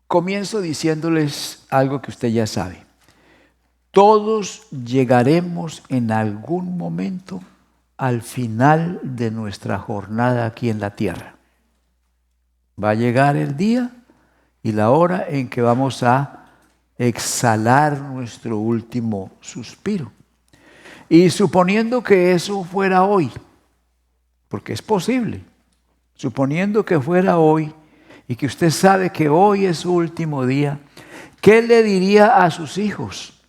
Comienzo diciéndoles algo que usted ya sabe. Todos llegaremos en algún momento al final de nuestra jornada aquí en la tierra. Va a llegar el día y la hora en que vamos a exhalar nuestro último suspiro. Y suponiendo que eso fuera hoy, porque es posible, suponiendo que fuera hoy y que usted sabe que hoy es su último día, ¿qué le diría a sus hijos?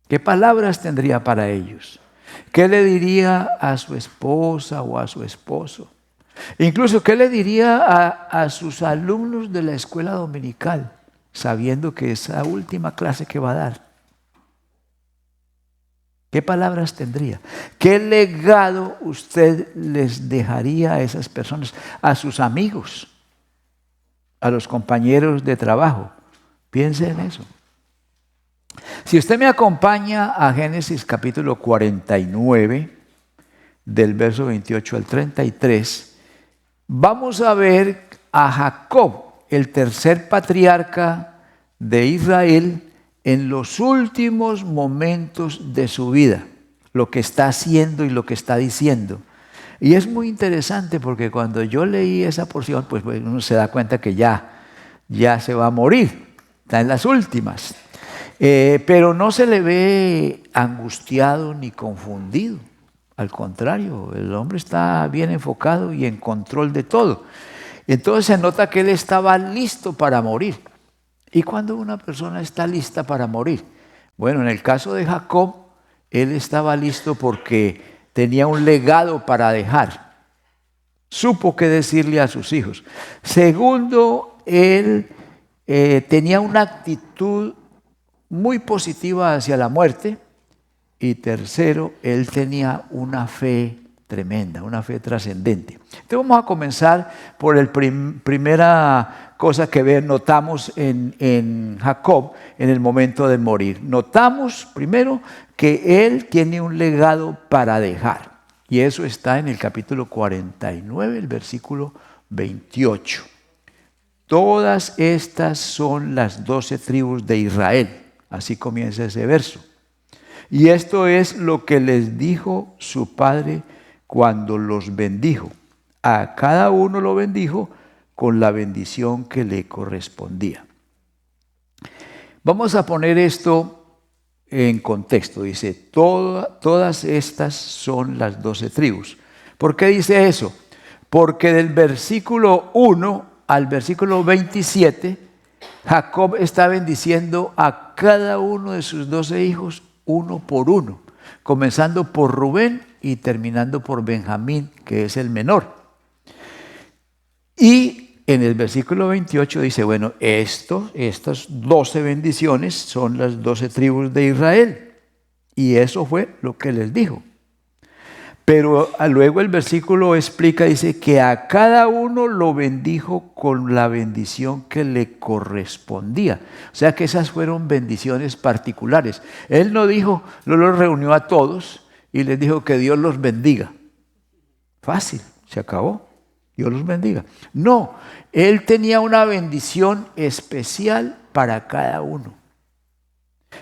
¿Qué palabras tendría para ellos? ¿Qué le diría a su esposa o a su esposo? Incluso, ¿qué le diría a sus alumnos de la escuela dominical, sabiendo que es la última clase que va a dar? ¿Qué palabras tendría? ¿Qué legado usted les dejaría a esas personas, a sus amigos, a los compañeros de trabajo? Piense en eso. Si usted me acompaña a Génesis capítulo 49, del verso 28 al 33, vamos a ver a Jacob, el tercer patriarca de Israel, en los últimos momentos de su vida, lo que está haciendo y lo que está diciendo. Y es muy interesante porque cuando yo leí esa porción, pues uno se da cuenta que ya se va a morir, está en las últimas. Pero no se le ve angustiado ni confundido. Al contrario, el hombre está bien enfocado y en control de todo. Entonces se nota que él estaba listo para morir. ¿Y cuándo una persona está lista para morir? Bueno, en el caso de Jacob, él estaba listo porque tenía un legado para dejar. Supo qué decirle a sus hijos. Segundo, él tenía una actitud muy positiva hacia la muerte. Y tercero, él tenía una fe tremenda, una fe trascendente. Entonces vamos a comenzar por la primera cosa que notamos en Jacob en el momento de morir. Notamos primero que él tiene un legado para dejar. Y eso está en el capítulo 49, el versículo 28. Todas estas son las 12 tribus de Israel. Así comienza ese verso. Y esto es lo que les dijo su padre cuando los bendijo. A cada uno lo bendijo con la bendición que le correspondía. Vamos a poner esto en contexto. Dice, todas estas son las 12 tribus. ¿Por qué dice eso? Porque del versículo 1 al versículo 27, Jacob está bendiciendo a cada uno de sus 12 hijos uno por uno, comenzando por Rubén y terminando por Benjamín, que es el menor. Y en el versículo 28 dice, bueno, estas 12 bendiciones son las 12 tribus de Israel. Y eso fue lo que les dijo. Pero luego el versículo explica, dice que a cada uno lo bendijo con la bendición que le correspondía. O sea que esas fueron bendiciones particulares. Él no los reunió a todos y les dijo que Dios los bendiga. Fácil, se acabó. Dios los bendiga. No, él tenía una bendición especial para cada uno.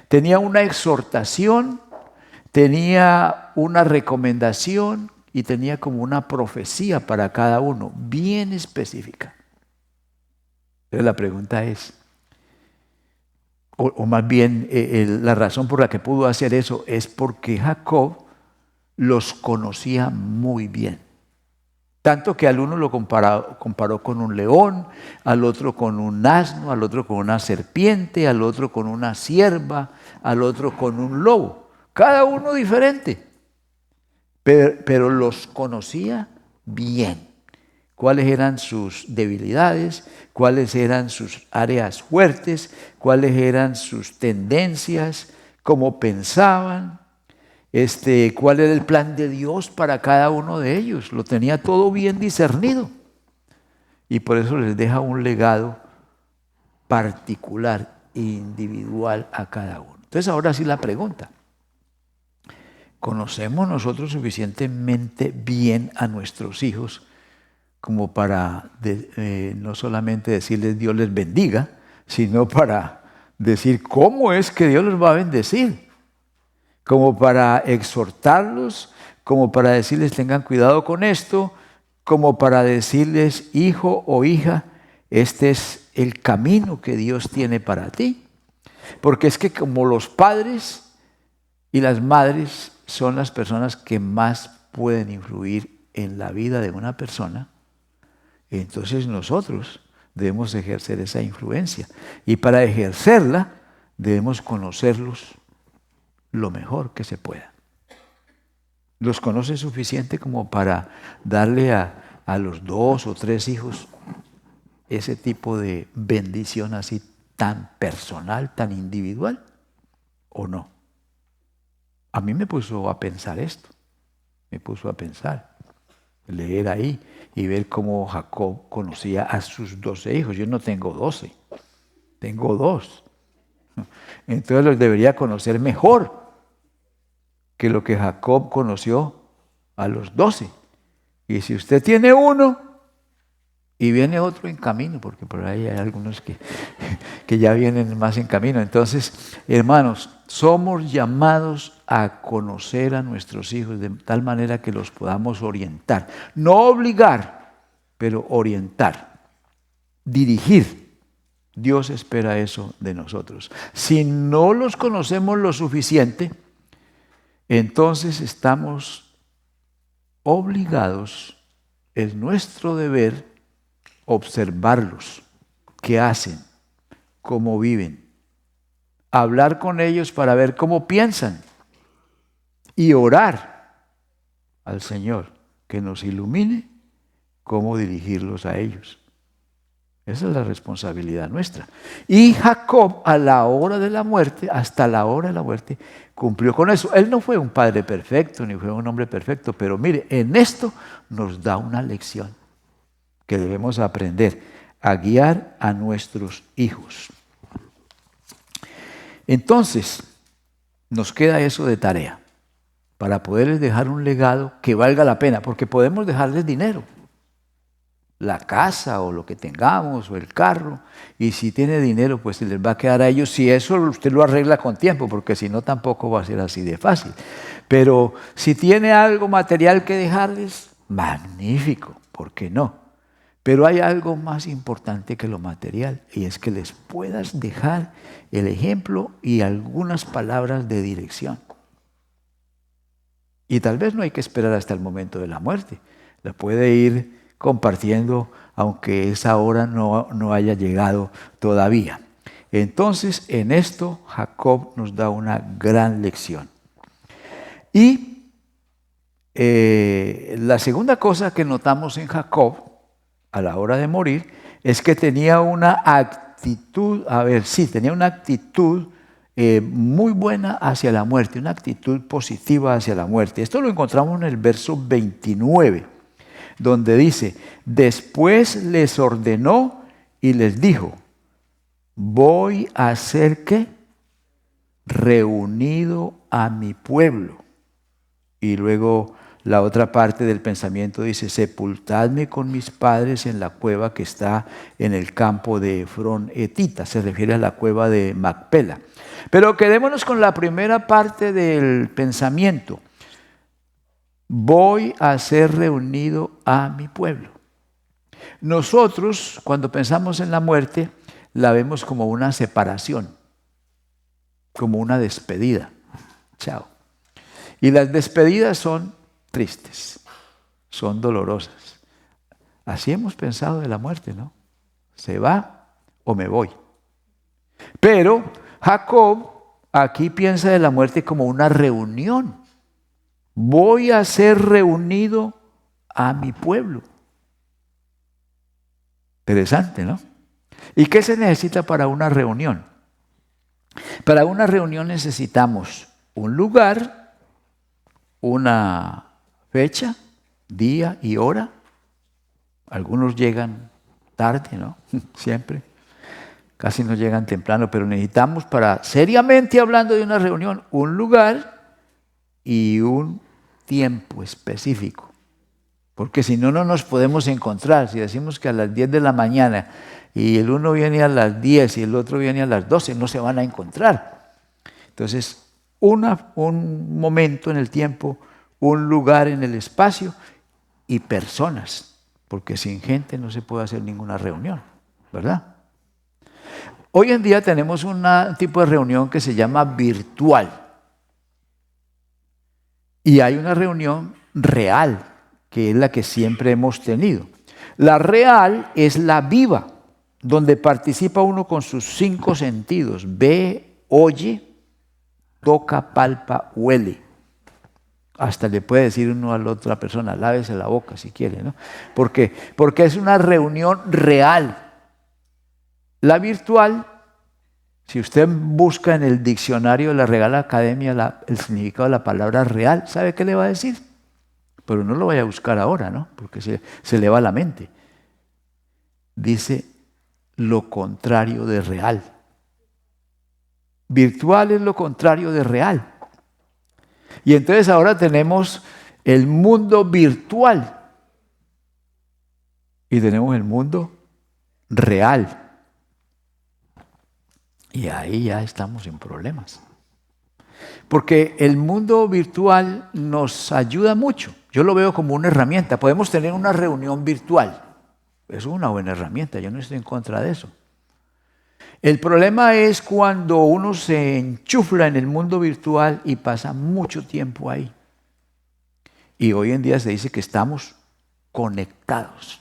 Tenía una exhortación, tenía una recomendación y tenía como una profecía para cada uno, bien específica. Pero la pregunta es, o más bien la razón por la que pudo hacer eso es porque Jacob los conocía muy bien. Tanto que al uno lo comparó con un león, al otro con un asno, al otro con una serpiente, al otro con una cierva, al otro con un lobo. Cada uno diferente, pero los conocía bien. Cuáles eran sus debilidades, cuáles eran sus áreas fuertes, cuáles eran sus tendencias, cómo pensaban, cuál era el plan de Dios para cada uno de ellos. Lo tenía todo bien discernido. Y por eso les deja un legado particular, individual a cada uno. Entonces ahora sí la pregunta. ¿Conocemos nosotros suficientemente bien a nuestros hijos como para no solamente decirles Dios les bendiga, sino para decir cómo es que Dios los va a bendecir, como para exhortarlos, como para decirles tengan cuidado con esto, como para decirles hijo o hija, este es el camino que Dios tiene para ti. Porque es que como los padres y las madres son las personas que más pueden influir en la vida de una persona, entonces nosotros debemos ejercer esa influencia. Y para ejercerla debemos conocerlos lo mejor que se pueda. Los conoce suficiente como para darle a los 2 o 3 hijos ese tipo de bendición así tan personal, tan individual, ¿o no? A mí me puso a pensar esto, me puso a pensar, leer ahí y ver cómo Jacob conocía a sus 12 hijos. Yo no tengo 12, tengo 2. Entonces los debería conocer mejor que lo que Jacob conoció a los 12. Y si usted tiene uno y viene otro en camino, porque por ahí hay algunos que ya vienen más en camino. Entonces, hermanos, somos llamados a conocer a nuestros hijos de tal manera que los podamos orientar. No obligar, pero orientar, dirigir. Dios espera eso de nosotros. Si no los conocemos lo suficiente, entonces estamos obligados, es nuestro deber observarlos, qué hacen, cómo viven, hablar con ellos para ver cómo piensan y orar al Señor que nos ilumine cómo dirigirlos a ellos. Esa es la responsabilidad nuestra. Y Jacob a la hora de la muerte, hasta la hora de la muerte, cumplió con eso. Él no fue un padre perfecto, ni fue un hombre perfecto, pero mire, en esto nos da una lección que debemos aprender a guiar a nuestros hijos. Entonces, nos queda eso de tarea para poderles dejar un legado que valga la pena, porque podemos dejarles dinero, la casa o lo que tengamos o el carro, y si tiene dinero pues se les va a quedar a ellos, si eso usted lo arregla con tiempo, porque si no tampoco va a ser así de fácil. Pero si tiene algo material que dejarles, magnífico, ¿por qué no? Pero hay algo más importante que lo material, y es que les puedas dejar el ejemplo y algunas palabras de dirección. Y tal vez no hay que esperar hasta el momento de la muerte, la puede ir compartiendo aunque esa hora no haya llegado todavía. Entonces, en esto Jacob nos da una gran lección. Y la segunda cosa que notamos en Jacob a la hora de morir, es que tenía una actitud, tenía una actitud muy buena hacia la muerte, una actitud positiva hacia la muerte. Esto lo encontramos en el verso 29, donde dice, después les ordenó y les dijo, voy a hacer ¿qué? Reunido a mi pueblo. Y luego la otra parte del pensamiento dice, sepultadme con mis padres en la cueva que está en el campo de Efrón Etita. Se refiere a la cueva de Macpela. Pero quedémonos con la primera parte del pensamiento. Voy a ser reunido a mi pueblo. Nosotros, cuando pensamos en la muerte, la vemos como una separación, como una despedida. Chao. Y las despedidas son tristes, son dolorosas. Así hemos pensado de la muerte, ¿no? ¿Se va o me voy? Pero Jacob aquí piensa de la muerte como una reunión. Voy a ser reunido a mi pueblo. Interesante, ¿no? ¿Y qué se necesita para una reunión? Para una reunión necesitamos un lugar, una fecha, día y hora. Algunos llegan tarde, ¿no? Siempre. Casi no llegan temprano, pero necesitamos para, seriamente hablando de una reunión, un lugar y un tiempo específico. Porque si no, no nos podemos encontrar. Si decimos que a las 10 de la mañana y el uno viene a las 10 y el otro viene a las 12, no se van a encontrar. Entonces, un momento en el tiempo, un lugar en el espacio y personas. Porque sin gente no se puede hacer ninguna reunión, ¿verdad? Hoy en día tenemos un tipo de reunión que se llama virtual. Y hay una reunión real, que es la que siempre hemos tenido. La real es la viva, donde participa uno con sus 5 sentidos. Ve, oye, toca, palpa, huele. Hasta le puede decir uno a la otra persona, lávese la boca si quiere, ¿no? ¿Por qué? Porque es una reunión real. La virtual, si usted busca en el diccionario de la Real Academia el significado de la palabra real, ¿sabe qué le va a decir? Pero no lo vaya a buscar ahora, ¿no? Porque se le va la mente. Dice lo contrario de real. Virtual es lo contrario de real. Y entonces ahora tenemos el mundo virtual y tenemos el mundo real. Y ahí ya estamos en problemas. Porque el mundo virtual nos ayuda mucho. Yo lo veo como una herramienta. Podemos tener una reunión virtual. Es una buena herramienta, yo no estoy en contra de eso. El problema es cuando uno se enchufla en el mundo virtual y pasa mucho tiempo ahí. Y hoy en día se dice que estamos conectados.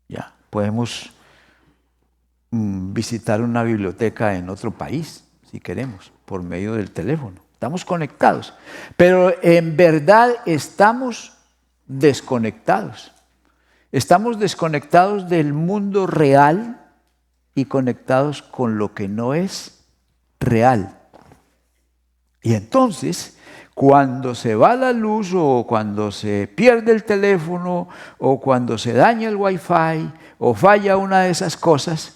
Ya, podemos visitar una biblioteca en otro país, si queremos, por medio del teléfono. Estamos conectados, pero en verdad estamos desconectados. Estamos desconectados del mundo real y conectados con lo que no es real. Y entonces, cuando se va la luz o cuando se pierde el teléfono o cuando se daña el wifi o falla una de esas cosas,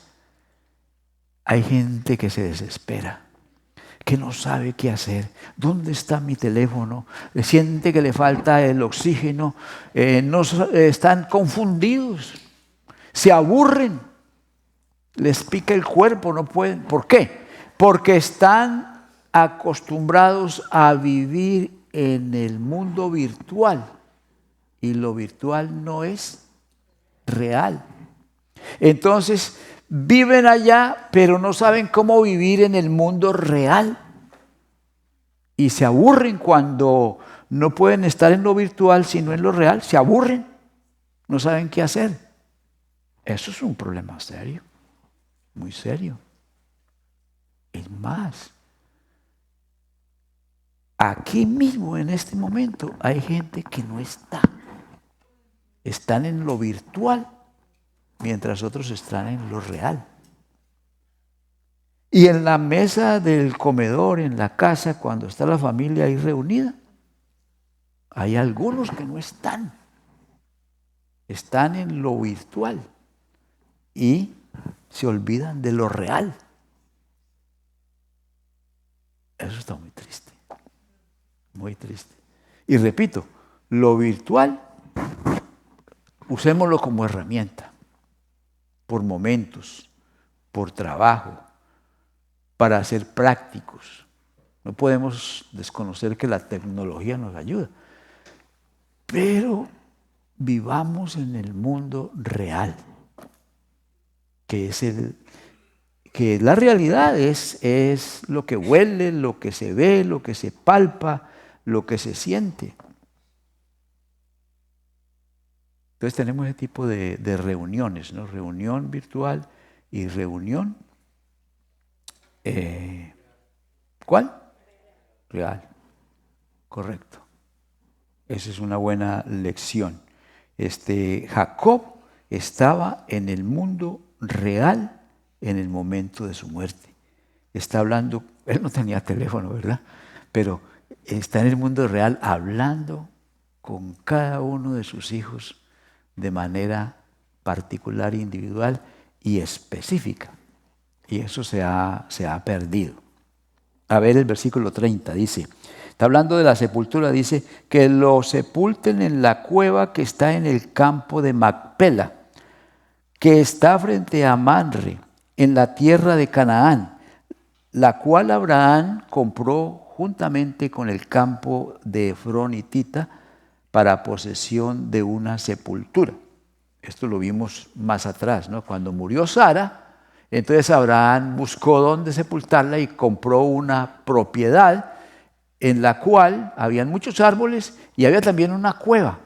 hay gente que se desespera, que no sabe qué hacer. ¿Dónde está mi teléfono? Siente que le falta el oxígeno, están confundidos, se aburren, les pica el cuerpo, no pueden. ¿Por qué? Porque están acostumbrados a vivir en el mundo virtual y lo virtual no es real. Entonces, viven allá, pero no saben cómo vivir en el mundo real. Y se aburren cuando no pueden estar en lo virtual, sino en lo real. Se aburren, no saben qué hacer. Eso es un problema serio, muy serio. Es más, aquí mismo en este momento hay gente que no está. Están en lo virtual, mientras otros están en lo real. Y en la mesa del comedor, en la casa, cuando está la familia ahí reunida, hay algunos que no están. Están en lo virtual y se olvidan de lo real. Eso está muy triste, muy triste. Y repito, lo virtual, usémoslo como herramienta, por momentos, por trabajo, para ser prácticos. No podemos desconocer que la tecnología nos ayuda. Pero vivamos en el mundo real, que la realidad es lo que huele, lo que se ve, lo que se palpa, lo que se siente. Entonces tenemos ese tipo de reuniones, ¿no? Reunión virtual y reunión, ¿cuál? Real. Correcto. Esa es una buena lección. Jacob estaba en el mundo real en el momento de su muerte. Está hablando, él no tenía teléfono, ¿verdad? Pero está en el mundo real hablando con cada uno de sus hijos de manera particular, individual y específica. Y eso se ha perdido. A ver el versículo 30 dice, Está hablando de la sepultura, dice que lo sepulten en la cueva que está en el campo de Macpela, que está frente a Manre, en la tierra de Canaán, la cual Abraham compró juntamente con el campo de Efrón hitita para posesión de una sepultura. Esto lo vimos más atrás, ¿no? Cuando murió Sara, entonces Abraham buscó dónde sepultarla y compró una propiedad en la cual habían muchos árboles y había también una cueva,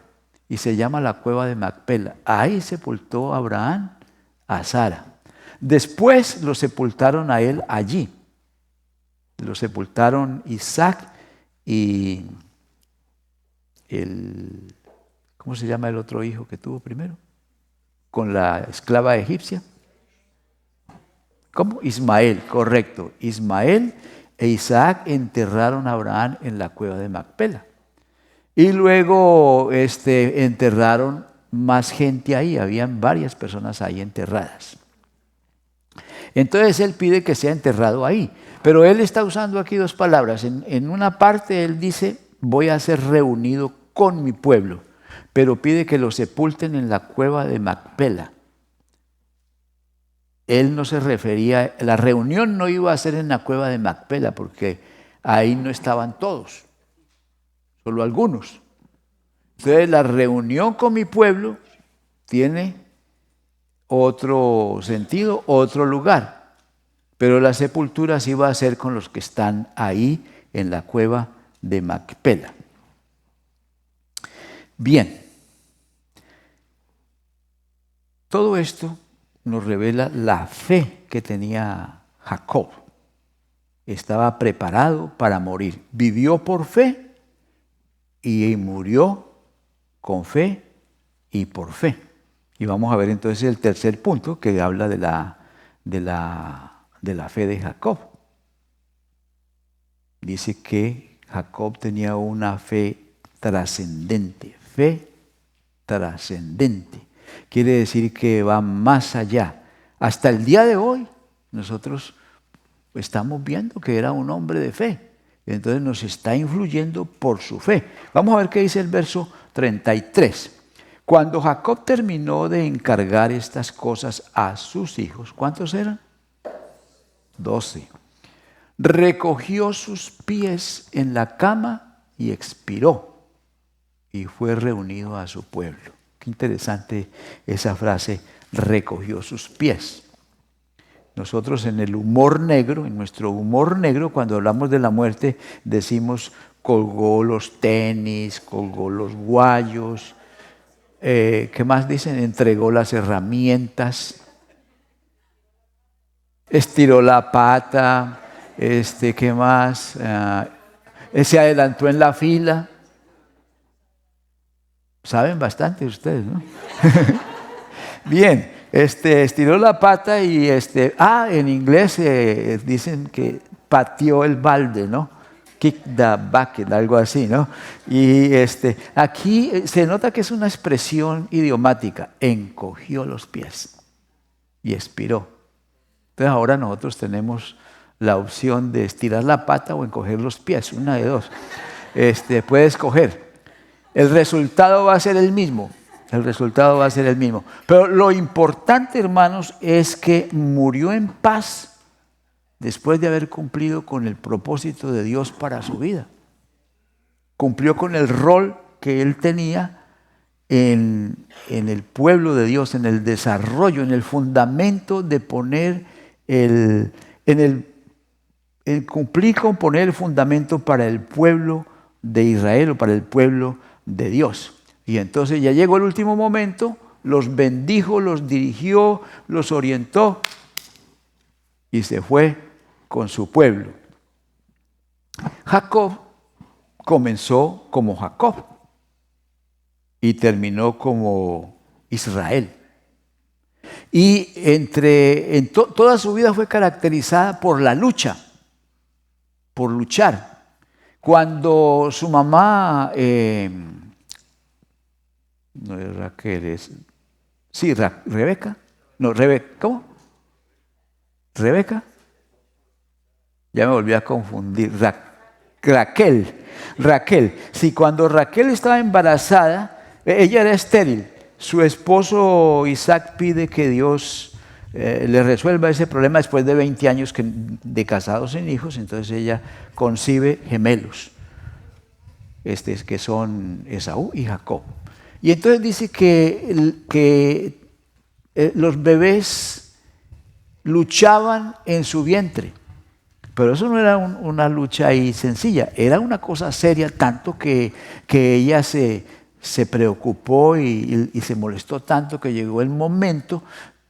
y se llama la cueva de Macpela. Ahí sepultó Abraham a Sara. Después lo sepultaron a él allí. Lo sepultaron Isaac y ¿cómo se llama el otro hijo que tuvo primero? Con la esclava egipcia. ¿Cómo? Ismael, correcto. Ismael e Isaac enterraron a Abraham en la cueva de Macpela. Y luego enterraron más gente ahí, habían varias personas ahí enterradas. Entonces él pide que sea enterrado ahí, pero él está usando aquí dos palabras. En una parte él dice, voy a ser reunido con mi pueblo, pero pide que lo sepulten en la cueva de Macpela. Él no se refería, la reunión no iba a ser en la cueva de Macpela, porque ahí no estaban todos, solo algunos. Entonces la reunión con mi pueblo tiene otro sentido, otro lugar, pero la sepultura sí va a ser con los que están ahí en la cueva de Macpela. Bien, todo esto nos revela la fe que tenía Jacob. Estaba preparado para morir. Vivió por fe y murió con fe y por fe. Y vamos a ver entonces el tercer punto que habla de la fe de Jacob. Dice que Jacob tenía una fe trascendente. Fe trascendente. Quiere decir que va más allá. Hasta el día de hoy nosotros estamos viendo que era un hombre de fe. Entonces nos está influyendo por su fe. Vamos a ver qué dice el verso 33. Cuando Jacob terminó de encargar estas cosas a sus hijos, ¿cuántos eran? 12. Recogió sus pies en la cama y expiró, y fue reunido a su pueblo. Qué interesante esa frase, recogió sus pies. Nosotros en el humor negro, en nuestro humor negro, cuando hablamos de la muerte, decimos colgó los tenis, colgó los guayos, ¿qué más dicen? Entregó las herramientas, estiró la pata, ¿qué más? Se adelantó en la fila. Saben bastante ustedes, ¿no? Bien, estiró la pata y en inglés dicen que pateó el balde, ¿no? Kick the bucket, algo así, ¿no? Y aquí se nota que es una expresión idiomática, encogió los pies y expiró. Entonces ahora nosotros tenemos la opción de estirar la pata o encoger los pies, una de dos. Puede escoger. El resultado va a ser el mismo. El resultado va a ser el mismo. Pero lo importante, hermanos, es que murió en paz después de haber cumplido con el propósito de Dios para su vida. Cumplió con el rol que él tenía en el pueblo de Dios, en el desarrollo, en el fundamento de poner cumplir con poner el fundamento para el pueblo de Israel o para el pueblo de Dios. Y entonces ya llegó el último momento, los bendijo, los dirigió, los orientó y se fue con su pueblo. Jacob comenzó como Jacob y terminó como Israel. Y toda su vida fue caracterizada por la lucha, por luchar. Cuando su mamá, no es Raquel, Rebeca, no, Rebeca, ¿cómo? ¿Rebeca? Ya me volví a confundir, Raquel. Sí, cuando Raquel estaba embarazada, ella era estéril. Su esposo Isaac pide que Dios le resuelva ese problema después de 20 años de casados sin hijos. Entonces ella concibe gemelos, que son Esaú y Jacob. Y entonces dice que los bebés luchaban en su vientre. Pero eso no era una lucha ahí sencilla, era una cosa seria, tanto que ella se preocupó y se molestó tanto que llegó el momento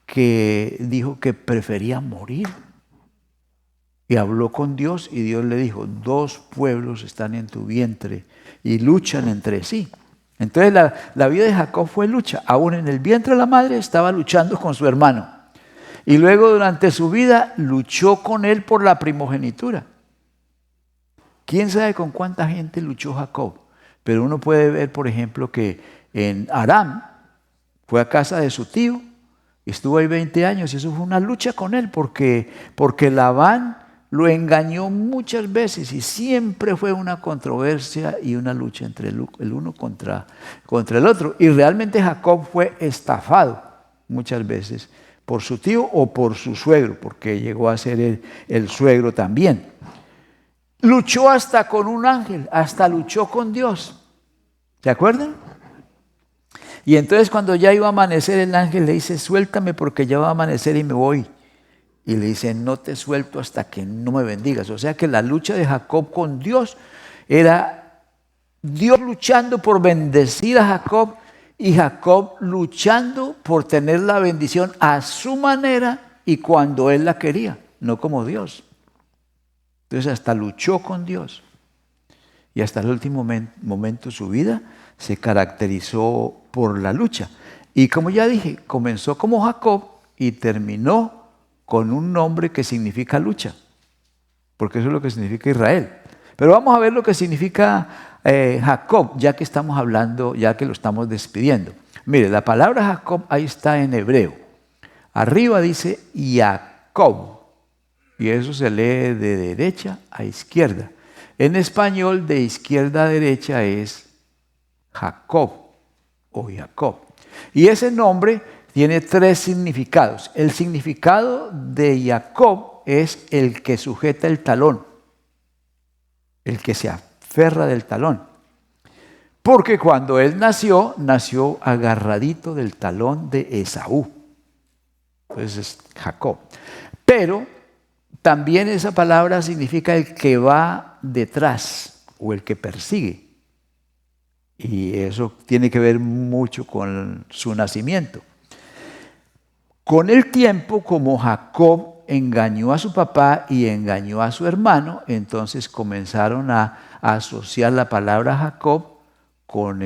que dijo que prefería morir. Y habló con Dios y Dios le dijo, 2 pueblos están en tu vientre y luchan entre sí. Entonces la vida de Jacob fue lucha. Aún en el vientre de la madre estaba luchando con su hermano. Y luego durante su vida luchó con él por la primogenitura. ¿Quién sabe con cuánta gente luchó Jacob? Pero uno puede ver, por ejemplo, que en Aram fue a casa de su tío, estuvo ahí 20 años y eso fue una lucha con él porque Labán lo engañó muchas veces y siempre fue una controversia y una lucha entre el uno contra el otro. Y realmente Jacob fue estafado muchas veces por su tío o por su suegro, porque llegó a ser el suegro también. Luchó hasta con un ángel, hasta luchó con Dios. ¿Se acuerdan? Y entonces cuando ya iba a amanecer, el ángel le dice, suéltame porque ya va a amanecer y me voy. Y le dice, no te suelto hasta que no me bendigas. O sea que la lucha de Jacob con Dios era Dios luchando por bendecir a Jacob y Jacob luchando por tener la bendición a su manera y cuando él la quería, no como Dios. Entonces hasta luchó con Dios. Y hasta el último momento de su vida se caracterizó por la lucha. Y como ya dije, comenzó como Jacob y terminó con un nombre que significa lucha, porque eso es lo que significa Israel. Pero vamos a ver lo que significa Jacob, ya que estamos hablando, ya que lo estamos despidiendo. Mire, la palabra Jacob ahí está en hebreo. Arriba dice Jacob, y eso se lee de derecha a izquierda. En español, de izquierda a derecha es Jacob o Jacob. Y ese nombre tiene 3 significados. El significado de Jacob es el que sujeta el talón, el que se aferra del talón. Porque cuando él nació agarradito del talón de Esaú. Entonces es Jacob. Pero también esa palabra significa el que va detrás o el que persigue. Y eso tiene que ver mucho con su nacimiento. Con el tiempo, como Jacob engañó a su papá y engañó a su hermano, entonces comenzaron a asociar la palabra Jacob con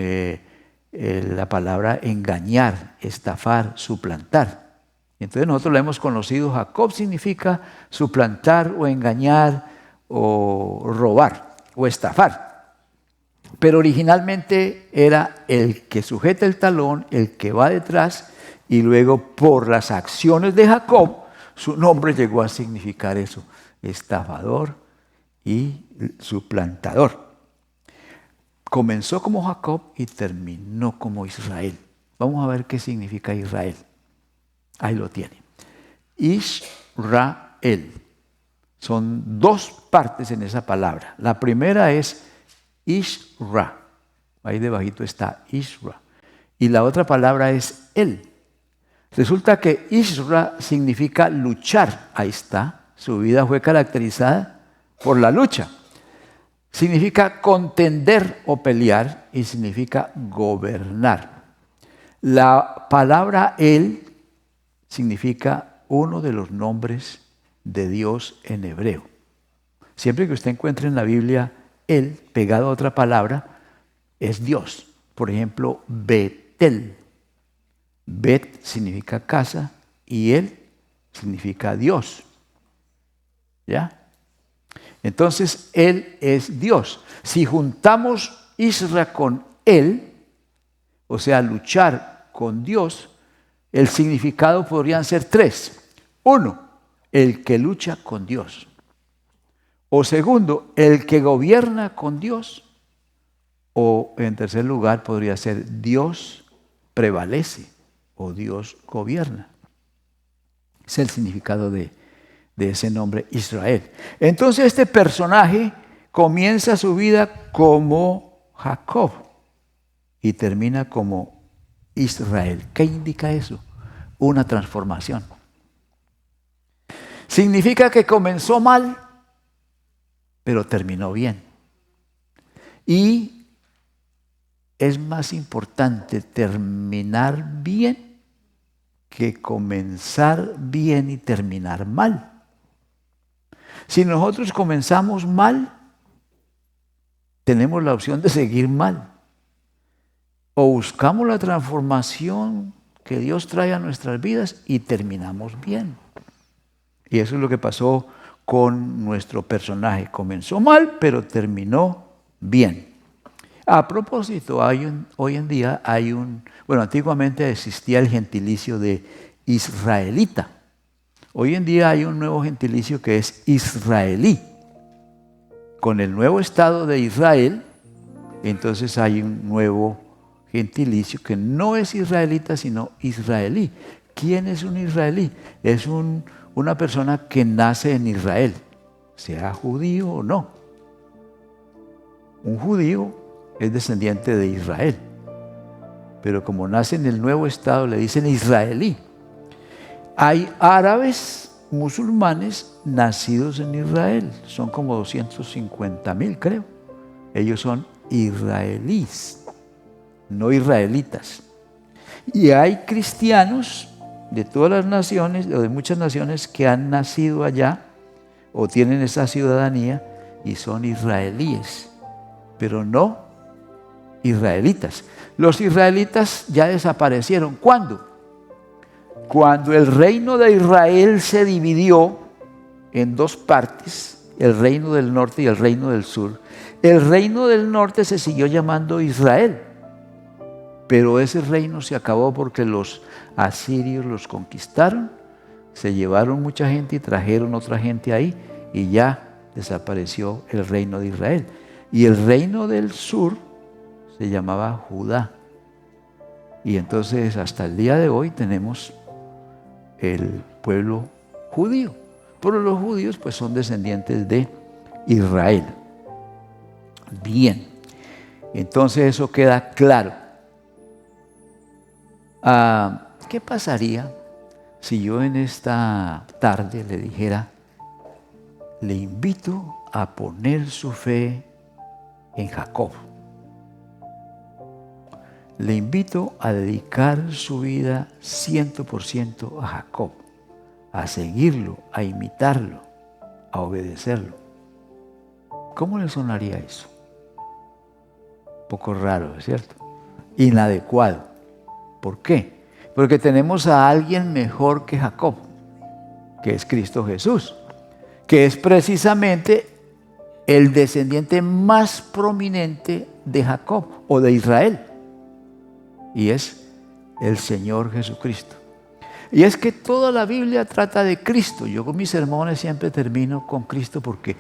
la palabra engañar, estafar, suplantar. Entonces nosotros la hemos conocido, Jacob significa suplantar o engañar o robar o estafar. Pero originalmente era el que sujeta el talón, el que va detrás, y luego por las acciones de Jacob, su nombre llegó a significar eso, estafador y suplantador. Comenzó como Jacob y terminó como Israel. Vamos a ver qué significa Israel. Ahí lo tiene. Israel. Son 2 partes en esa palabra. La primera es Isra. Ahí debajito está Isra. Y la otra palabra es él. Resulta que Isra significa luchar. Ahí está. Su vida fue caracterizada por la lucha. Significa contender o pelear y significa gobernar. La palabra él significa uno de los nombres de Dios en hebreo. Siempre que usted encuentre en la Biblia él pegado a otra palabra, es Dios. Por ejemplo, Betel. Bet significa casa y él significa Dios. ¿Ya? Entonces, él es Dios. Si juntamos Isra con él, o sea, luchar con Dios, el significado podrían ser 3. 1, el que lucha con Dios. O segundo, el que gobierna con Dios. O en tercer lugar podría ser Dios prevalece o Dios gobierna. Es el significado de ese nombre Israel. Entonces este personaje comienza su vida como Jacob y termina como Israel. ¿Qué indica eso? Una transformación. Significa que comenzó mal, pero terminó bien. Y es más importante terminar bien que comenzar bien y terminar mal. Si nosotros comenzamos mal, tenemos la opción de seguir mal. O buscamos la transformación que Dios trae a nuestras vidas y terminamos bien. Y eso es lo que pasó con nuestro personaje. Comenzó mal, pero terminó bien. A propósito, hoy en día antiguamente existía el gentilicio de israelita. Hoy en día hay un nuevo gentilicio que es israelí. Con el nuevo Estado de Israel, entonces hay un nuevo gentilicio que no es israelita, sino israelí. ¿Quién es un israelí? Es una persona que nace en Israel, sea judío o no. Un judío es descendiente de Israel, pero como nace en el nuevo Estado le dicen israelí. Hay árabes musulmanes nacidos en Israel, son como 250,000 creo. Ellos son israelíes, no israelitas. Y hay cristianos de todas las naciones, o de muchas naciones, que han nacido allá o tienen esa ciudadanía y son israelíes, pero no israelitas. Los israelitas ya desaparecieron. ¿Cuándo? Cuando el reino de Israel se dividió en dos partes, el reino del norte y el reino del sur. El reino del norte se siguió llamando Israel, pero ese reino se acabó porque los asirios los conquistaron, se llevaron mucha gente y trajeron otra gente ahí y ya desapareció el reino de Israel. Y el reino del sur se llamaba Judá. Y entonces hasta el día de hoy tenemos el pueblo judío. Pero los judíos pues son descendientes de Israel. Bien, entonces eso queda claro. ¿Qué pasaría si yo en esta tarde le dijera, le invito a poner su fe en Jacob? Le invito a dedicar su vida 100% a Jacob, a seguirlo, a imitarlo, a obedecerlo. ¿Cómo le sonaría eso? Un poco raro, ¿es cierto? Inadecuado. ¿Por qué? Porque tenemos a alguien mejor que Jacob, que es Cristo Jesús, que es precisamente el descendiente más prominente de Jacob o de Israel. Y es el Señor Jesucristo. Y es que toda la Biblia trata de Cristo. Yo con mis sermones siempre termino con Cristo porque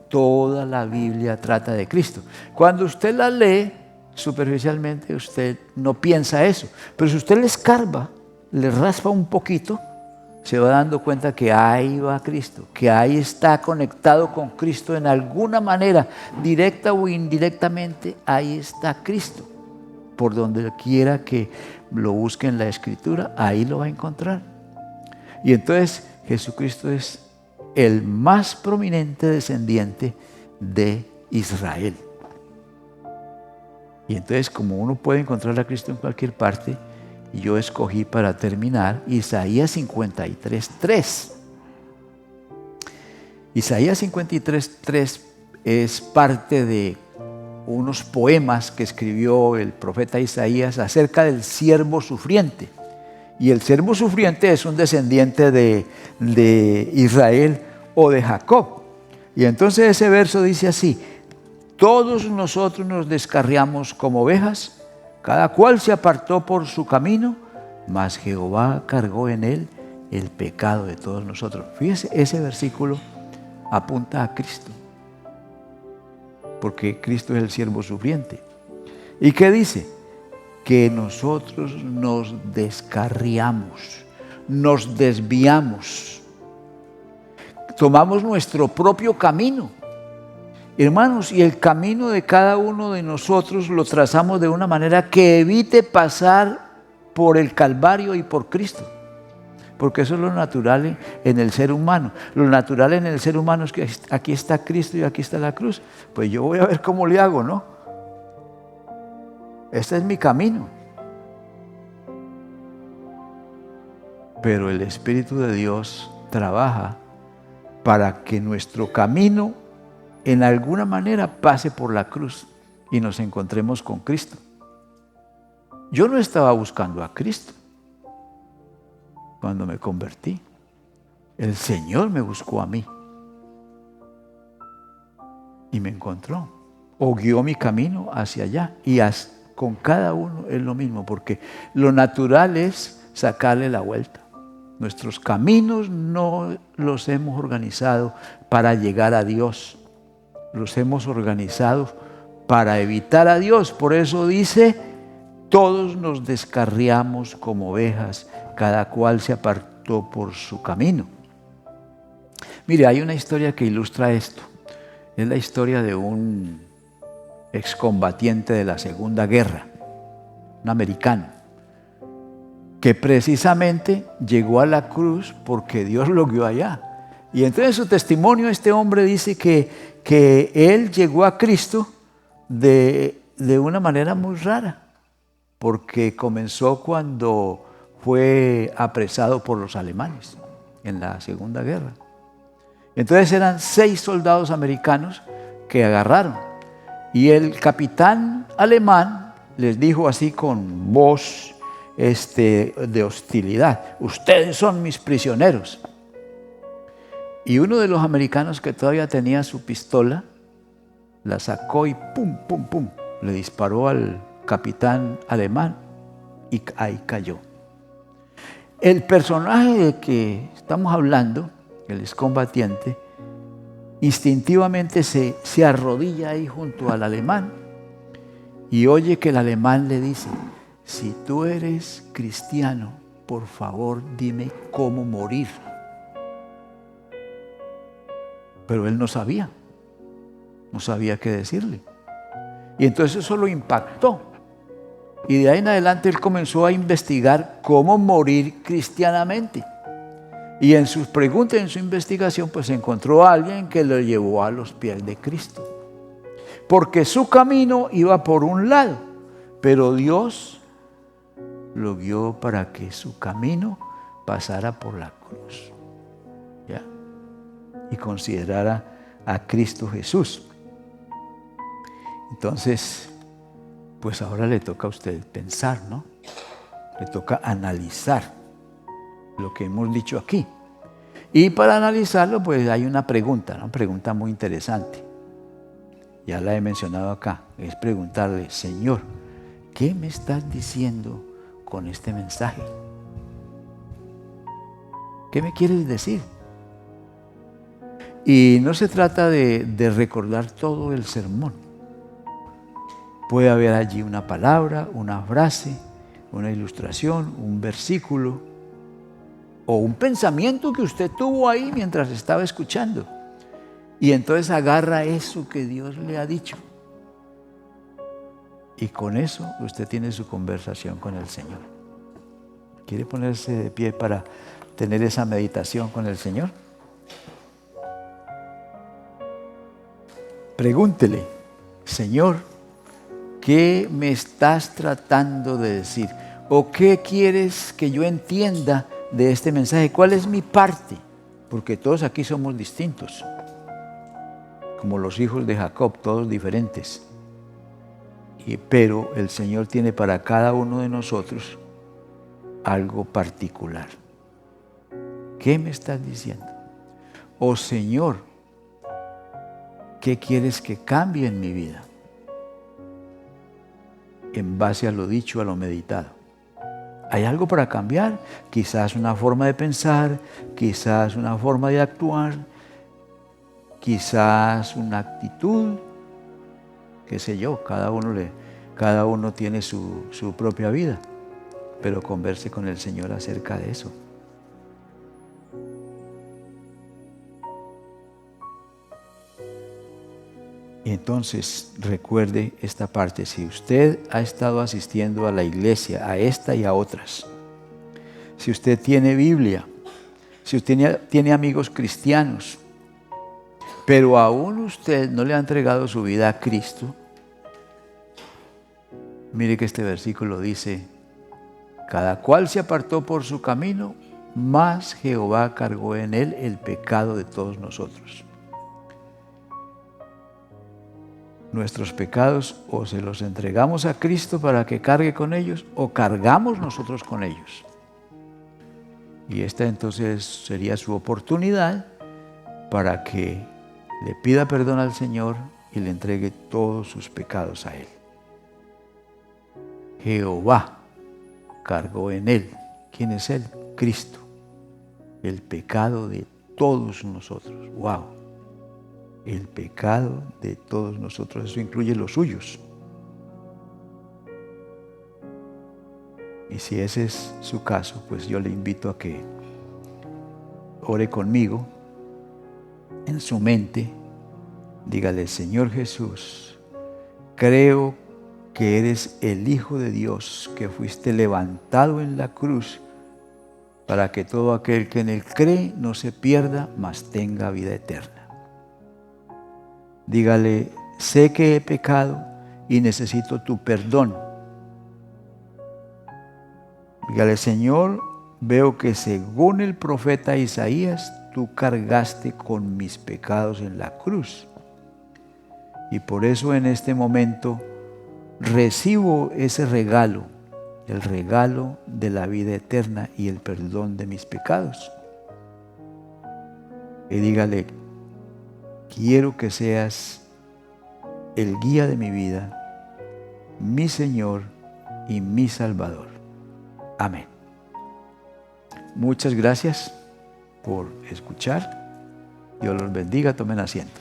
toda la Biblia trata de Cristo. Cuando usted la lee, superficialmente usted no piensa eso. Pero si usted le escarba, le raspa un poquito, se va dando cuenta que ahí va Cristo, que ahí está conectado con Cristo en alguna manera, directa o indirectamente, ahí está Cristo. Por donde quiera que lo busque en la Escritura, ahí lo va a encontrar. Y entonces Jesucristo es el más prominente descendiente de Israel. Y entonces, como uno puede encontrar a Cristo en cualquier parte, yo escogí para terminar Isaías 53:3. Isaías 53:3 es parte de unos poemas que escribió el profeta Isaías acerca del siervo sufriente. Y el siervo sufriente es un descendiente de Israel o de Jacob. Y entonces ese verso dice así: todos nosotros nos descarriamos como ovejas, cada cual se apartó por su camino, mas Jehová cargó en él el pecado de todos nosotros. Fíjese, ese versículo apunta a Cristo. porque Cristo es el siervo sufriente. ¿Y qué dice? Que nosotros nos descarriamos, nos desviamos, tomamos nuestro propio camino. Hermanos, y el camino de cada uno de nosotros lo trazamos de una manera que evite pasar por el Calvario y por Cristo. Porque eso es lo natural en el ser humano. Lo natural en el ser humano es que aquí está Cristo y aquí está la cruz. Pues yo voy a ver cómo le hago, ¿no? Este es mi camino. Pero el Espíritu de Dios trabaja para que nuestro camino en alguna manera pase por la cruz y nos encontremos con Cristo. Yo no estaba buscando a Cristo cuando me convertí. El Señor me buscó a mí y me encontró o guió mi camino hacia allá. Y con cada uno es lo mismo, porque lo natural es sacarle la vuelta. Nuestros caminos no los hemos organizado para llegar a Dios. Los hemos organizado para evitar a Dios. Por eso dice, todos nos descarriamos como ovejas, cada cual se apartó por su camino. Mire, hay una historia que ilustra esto. Es la historia de un excombatiente de la Segunda Guerra, un americano, que precisamente llegó a la cruz porque Dios lo guió allá. Y entonces en su testimonio este hombre dice que él llegó a Cristo de una manera muy rara, porque comenzó cuando fue apresado por los alemanes en la Segunda Guerra. Entonces eran 6 soldados americanos que agarraron, y el capitán alemán les dijo así con voz de hostilidad: ustedes son mis prisioneros. Y uno de los americanos que todavía tenía su pistola, la sacó y pum, pum, pum, le disparó al capitán alemán y ahí cayó. El personaje de que estamos hablando, el excombatiente, instintivamente se arrodilla ahí junto al alemán y oye que el alemán le dice: si tú eres cristiano, por favor dime cómo morir. Pero él no sabía qué decirle. Y entonces eso lo impactó. Y de ahí en adelante él comenzó a investigar cómo morir cristianamente. Y en sus preguntas, en su investigación, pues encontró a alguien que lo llevó a los pies de Cristo. Porque su camino iba por un lado, pero Dios lo guió para que su camino pasara por la cruz. ¿Ya? Y considerara a Cristo Jesús. Entonces, pues ahora le toca a usted pensar, ¿no? Le toca analizar lo que hemos dicho aquí. Y para analizarlo, pues hay una pregunta, ¿no? Una pregunta muy interesante. Ya la he mencionado acá. Es preguntarle: Señor, ¿qué me estás diciendo con este mensaje? ¿Qué me quieres decir? Y no se trata de recordar todo el sermón. Puede haber allí una palabra, una frase, una ilustración, un versículo o un pensamiento que usted tuvo ahí mientras estaba escuchando. Y entonces agarra eso que Dios le ha dicho. Y con eso usted tiene su conversación con el Señor. ¿Quiere ponerse de pie para tener esa meditación con el Señor? Pregúntele: Señor, ¿qué me estás tratando de decir? ¿O qué quieres que yo entienda de este mensaje? ¿Cuál es mi parte? Porque todos aquí somos distintos, como los hijos de Jacob, todos diferentes. Pero el Señor tiene para cada uno de nosotros algo particular. ¿Qué me estás diciendo? Oh Señor, ¿qué quieres que cambie en mi vida? En base a lo dicho, a lo meditado. ¿Hay algo para cambiar? Quizás una forma de pensar, quizás una forma de actuar, quizás una actitud, qué sé yo, cada uno tiene su propia vida, pero converse con el Señor acerca de eso. Y entonces recuerde esta parte: si usted ha estado asistiendo a la iglesia, a esta y a otras, si usted tiene Biblia, si usted tiene amigos cristianos, pero aún usted no le ha entregado su vida a Cristo, mire que este versículo dice: cada cual se apartó por su camino, mas Jehová cargó en él el pecado de todos nosotros. Nuestros pecados o se los entregamos a Cristo para que cargue con ellos, o cargamos nosotros con ellos. Y esta entonces sería su oportunidad para que le pida perdón al Señor y le entregue todos sus pecados a Él. Jehová cargó en Él. ¿Quién es Él? Cristo. El pecado de todos nosotros. ¡Wow! El pecado de todos nosotros. Eso incluye los suyos. Y si ese es su caso, pues yo le invito a que ore conmigo en su mente. Dígale: Señor Jesús, creo que eres el Hijo de Dios, que fuiste levantado en la cruz para que todo aquel que en Él cree no se pierda, mas tenga vida eterna. Dígale: sé que he pecado y necesito tu perdón. Dígale: Señor, veo que según el profeta Isaías, tú cargaste con mis pecados en la cruz. Y por eso en este momento recibo ese regalo, el regalo de la vida eterna y el perdón de mis pecados. Y dígale: quiero que seas el guía de mi vida, mi Señor y mi Salvador. Amén. Muchas gracias por escuchar. Dios los bendiga. Tomen asiento.